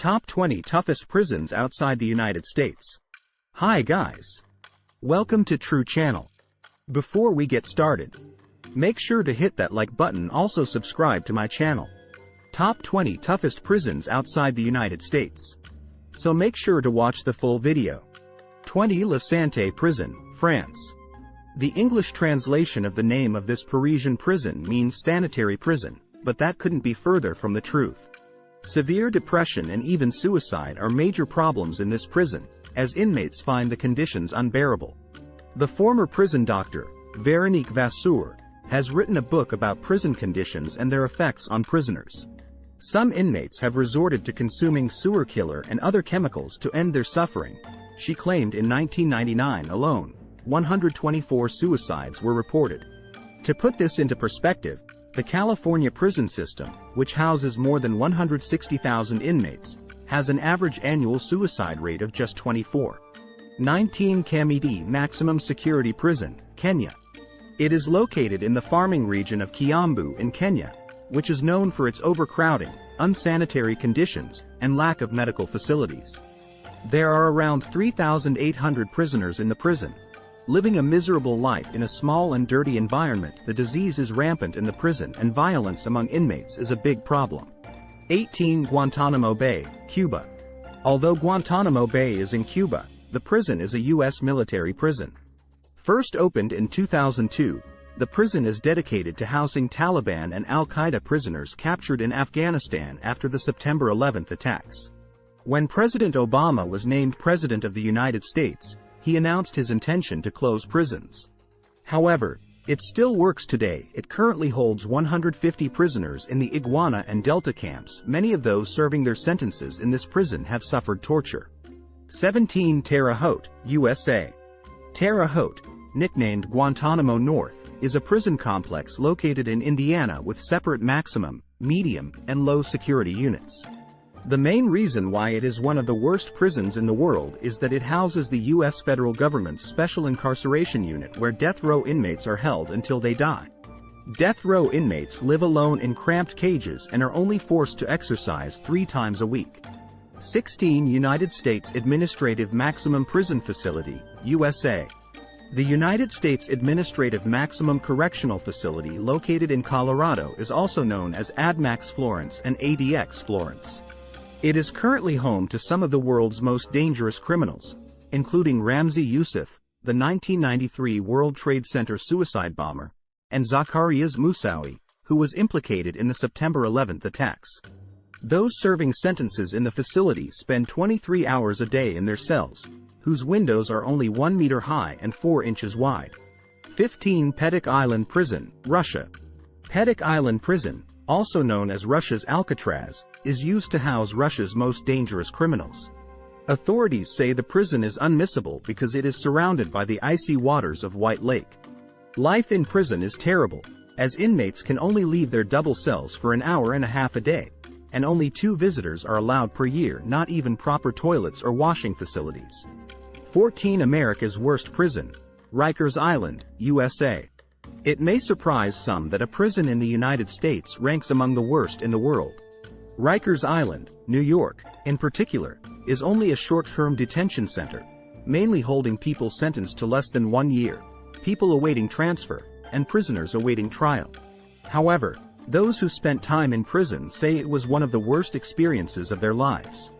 Top 20 Toughest Prisons Outside the United States. Hi guys. Welcome to True Channel. Before we get started, make sure to hit that like button, also subscribe to my channel. Top 20 Toughest Prisons Outside the United States. So make sure to watch the full video. 20 La Santé Prison, France. The English translation of the name of this Parisian prison means sanitary prison, but that couldn't be further from the truth. Severe depression and even suicide are major problems in this prison, as inmates find the conditions unbearable. The former prison doctor, Véronique Vasseur, has written a book about prison conditions and their effects on prisoners. Some inmates have resorted to consuming sewer killer and other chemicals to end their suffering. She claimed in 1999 alone, 124 suicides were reported. To put this into perspective, the California prison system, which houses more than 160,000 inmates, has an average annual suicide rate of just 24. 19 Kamiti Maximum Security Prison, Kenya. It is located in the farming region of Kiambu in Kenya, which is known for its overcrowding, unsanitary conditions, and lack of medical facilities. There are around 3,800 prisoners in the prison. Living a miserable life in a small and dirty environment, the disease is rampant in the prison and violence among inmates is a big problem. 18 Guantanamo Bay, Cuba. Although Guantanamo Bay is in Cuba, the prison is a U.S. military prison. First opened in 2002, the prison is dedicated to housing Taliban and Al-Qaeda prisoners captured in Afghanistan after the September 11 attacks. When President Obama was named President of the United States, he announced his intention to close prisons. However, it still works today. It currently holds 150 prisoners in the Iguana and Delta camps. Many of those serving their sentences in this prison have suffered torture. 17 Terre Haute, USA. Terre Haute, nicknamed Guantanamo North, is a prison complex located in Indiana with separate maximum, medium, and low security units. The main reason why it is one of the worst prisons in the world is that it houses the U.S. federal government's special incarceration unit where death row inmates are held until they die. Death row inmates live alone in cramped cages and are only forced to exercise 3 times a week. 16 United States Administrative Maximum Prison Facility, USA. The United States Administrative Maximum Correctional Facility located in Colorado is also known as ADMAX Florence and ADX Florence. It is currently home to some of the world's most dangerous criminals, including Ramzi Youssef, the 1993 World Trade Center suicide bomber, and Zacarias Moussaoui, who was implicated in the September 11 attacks. Those serving sentences in the facility spend 23 hours a day in their cells, whose windows are only 1 meter high and 4 inches wide. 15 Petit Island Prison, Russia. Petit Island Prison, also known as Russia's Alcatraz, is used to house Russia's most dangerous criminals. Authorities say the prison is unmissable because it is surrounded by the icy waters of White Lake. Life in prison is terrible, as inmates can only leave their double cells for an hour and a half a day, and only 2 visitors are allowed per year, not even proper toilets or washing facilities. 14 America's Worst Prison, Rikers Island, USA. It may surprise some that a prison in the United States ranks among the worst in the world. Rikers Island, New York, in particular, is only a short-term detention center, mainly holding people sentenced to less than 1 year, people awaiting transfer, and prisoners awaiting trial. However, those who spent time in prison say it was one of the worst experiences of their lives.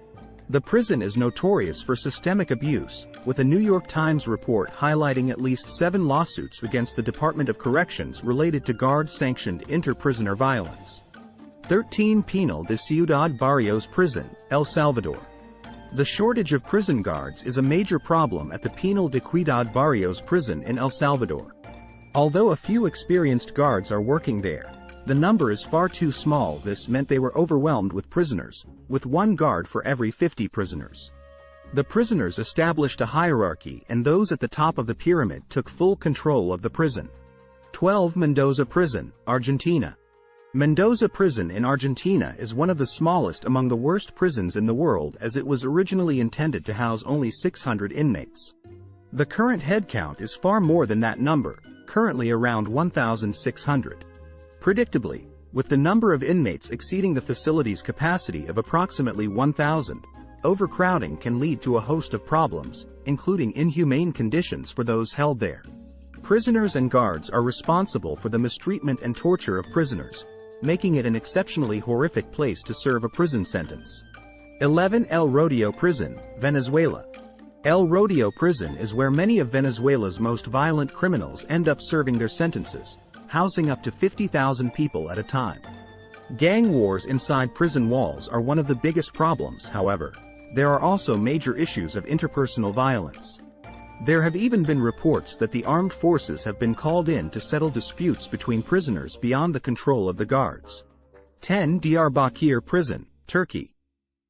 The prison is notorious for systemic abuse, with a New York Times report highlighting at least 7 lawsuits against the Department of Corrections related to guard-sanctioned inter-prisoner violence. 13 Penal de Ciudad Barrios Prison, El Salvador. The shortage of prison guards is a major problem at the Penal de Ciudad Barrios prison in El Salvador. Although a few experienced guards are working there, the number is far too small. This meant they were overwhelmed with prisoners, with 1 guard for every 50 prisoners. The prisoners established a hierarchy and those at the top of the pyramid took full control of the prison. 12 Mendoza Prison, Argentina. Mendoza Prison in Argentina is one of the smallest among the worst prisons in the world, as it was originally intended to house only 600 inmates. The current headcount is far more than that number, currently around 1,600. Predictably, With the number of inmates exceeding the facility's capacity of approximately 1,000, overcrowding can lead to a host of problems, including inhumane conditions for those held there. Prisoners and guards are responsible for the mistreatment and torture of prisoners, making it an exceptionally horrific place to serve a prison sentence. 11. El Rodeo Prison, Venezuela. El Rodeo Prison is where many of Venezuela's most violent criminals end up serving their sentences, housing up to 50,000 people at a time. Gang wars inside prison walls are one of the biggest problems, however. There are also major issues of interpersonal violence. There have even been reports that the armed forces have been called in to settle disputes between prisoners beyond the control of the guards. 10. Diyarbakir Prison, Turkey.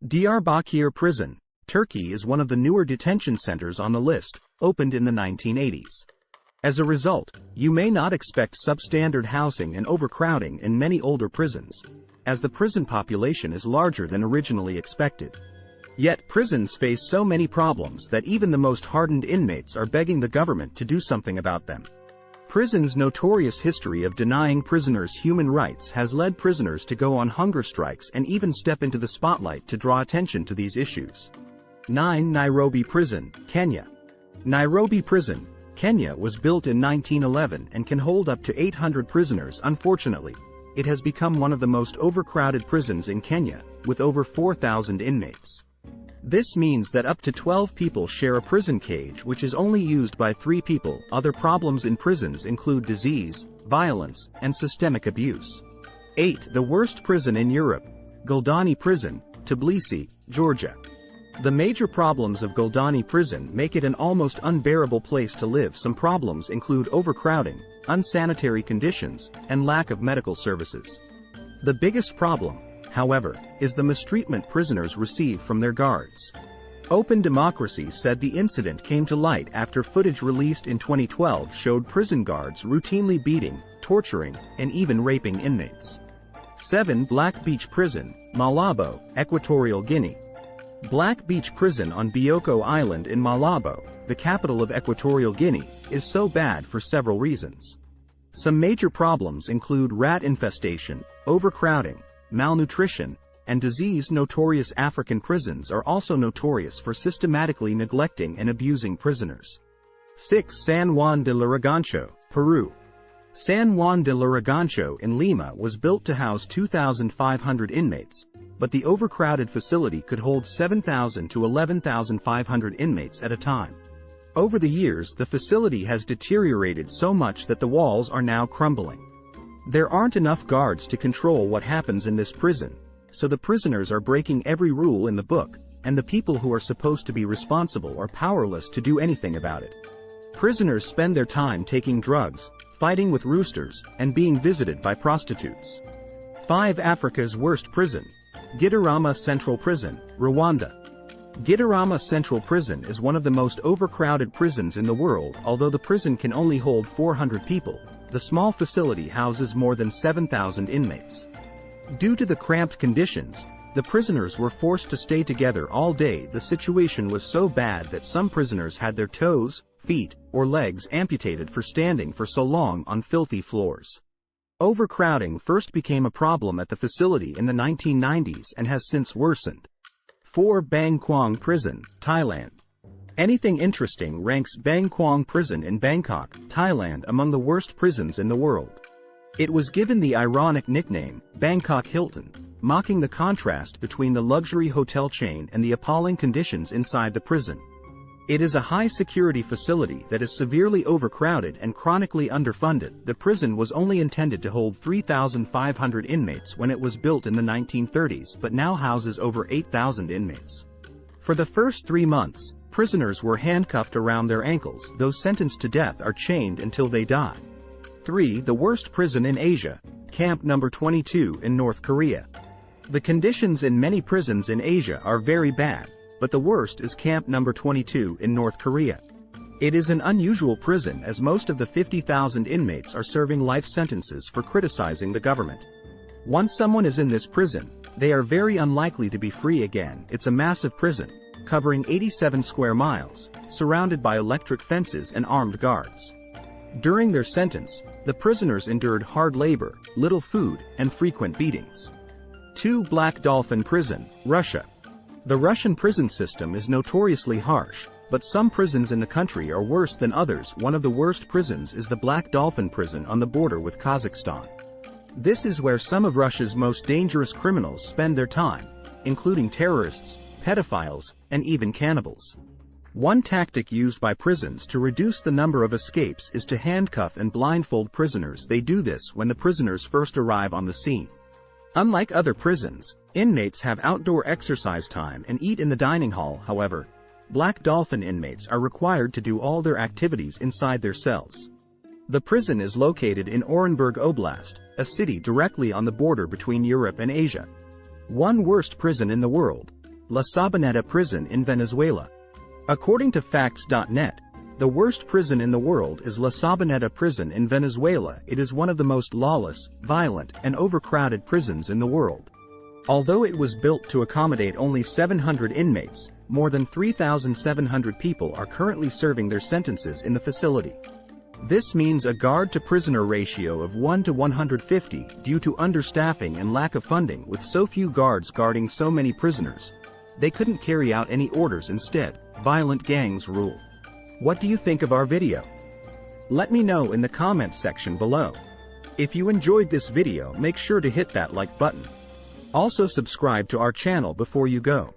Diyarbakir Prison, Turkey is one of the newer detention centers on the list, opened in the 1980s. As a result, you may not expect substandard housing and overcrowding in many older prisons, as the prison population is larger than originally expected. Yet prisons face so many problems that even the most hardened inmates are begging the government to do something about them. Prison's notorious history of denying prisoners human rights has led prisoners to go on hunger strikes and even step into the spotlight to draw attention to these issues. 9. Nairobi Prison, Kenya. Nairobi Prison, Kenya was built in 1911 and can hold up to 800 prisoners. Unfortunately, it has become one of the most overcrowded prisons in Kenya, with over 4,000 inmates. This means that up to 12 people share a prison cage which is only used by 3 people. Other problems in prisons include disease, violence, and systemic abuse. 8. The worst prison in Europe, Guldani Prison, Tbilisi, Georgia. The major problems of Guldani Prison make it an almost unbearable place to live. Some problems include overcrowding, unsanitary conditions, and lack of medical services. The biggest problem, however, is the mistreatment prisoners receive from their guards. Open Democracy said the incident came to light after footage released in 2012 showed prison guards routinely beating, torturing, and even raping inmates. 7. Black Beach Prison, Malabo, Equatorial Guinea. Black Beach Prison on Bioko Island in Malabo, the capital of Equatorial Guinea, is so bad for several reasons. Some major problems include rat infestation, overcrowding, malnutrition, and disease. Notorious African prisons are also notorious for systematically neglecting and abusing prisoners. 6. San Juan de Lurigancho, Peru. San Juan de Lurigancho in Lima was built to house 2,500 inmates, but the overcrowded facility could hold 7,000 to 11,500 inmates at a time. Over the years, the facility has deteriorated so much that the walls are now crumbling. There aren't enough guards to control what happens in this prison, so the prisoners are breaking every rule in the book, and the people who are supposed to be responsible are powerless to do anything about it. Prisoners spend their time taking drugs, fighting with roosters, and being visited by prostitutes. 5. Africa's worst prison, Gitarama Central Prison, Rwanda. Gitarama Central Prison is one of the most overcrowded prisons in the world. Although the prison can only hold 400 people, the small facility houses more than 7,000 inmates. Due to the cramped conditions, the prisoners were forced to stay together all day. The situation was so bad that some prisoners had their toes, feet, or legs amputated for standing for so long on filthy floors. Overcrowding first became a problem at the facility in the 1990s and has since worsened. 4. Bang Kwang Prison, Thailand. Anything Interesting ranks Bang Kwang Prison in Bangkok, Thailand among the worst prisons in the world. It was given the ironic nickname, Bangkok Hilton, mocking the contrast between the luxury hotel chain and the appalling conditions inside the prison. It is a high-security facility that is severely overcrowded and chronically underfunded. The prison was only intended to hold 3,500 inmates when it was built in the 1930s, but now houses over 8,000 inmates. For the first 3 months, prisoners were handcuffed around their ankles. Those sentenced to death are chained until they die. 3. The worst prison in Asia, Camp No. 22 in North Korea. The conditions in many prisons in Asia are very bad, but the worst is Camp No. 22 in North Korea. It is an unusual prison as most of the 50,000 inmates are serving life sentences for criticizing the government. Once someone is in this prison, they are very unlikely to be free again. It's a massive prison, covering 87 square miles, surrounded by electric fences and armed guards. During their sentence, the prisoners endured hard labor, little food, and frequent beatings. 2. Black Dolphin Prison, Russia. The Russian prison system is notoriously harsh, but some prisons in the country are worse than others. One of the worst prisons is the Black Dolphin Prison on the border with Kazakhstan. This is where some of Russia's most dangerous criminals spend their time, including terrorists, pedophiles, and even cannibals. One tactic used by prisons to reduce the number of escapes is to handcuff and blindfold prisoners. They do this when the prisoners first arrive on the scene. Unlike other prisons, inmates have outdoor exercise time and eat in the dining hall. However, Black Dolphin inmates are required to do all their activities inside their cells. The prison is located in Orenburg Oblast, a city directly on the border between Europe and Asia. 1. Worst prison in the world, La Sabaneta Prison in Venezuela. According to Facts.net, the worst prison in the world is La Sabaneta Prison in Venezuela. It is one of the most lawless, violent, and overcrowded prisons in the world. Although it was built to accommodate only 700 inmates, more than 3,700 people are currently serving their sentences in the facility. This means a guard-to-prisoner ratio of 1 to 150 due to understaffing and lack of funding. With so few guards guarding so many prisoners, they couldn't carry out any orders. Instead, violent gangs rule. What do you think of our video? Let me know in the comments section below. If you enjoyed this video, make sure to hit that like button. Also subscribe to our channel before you go.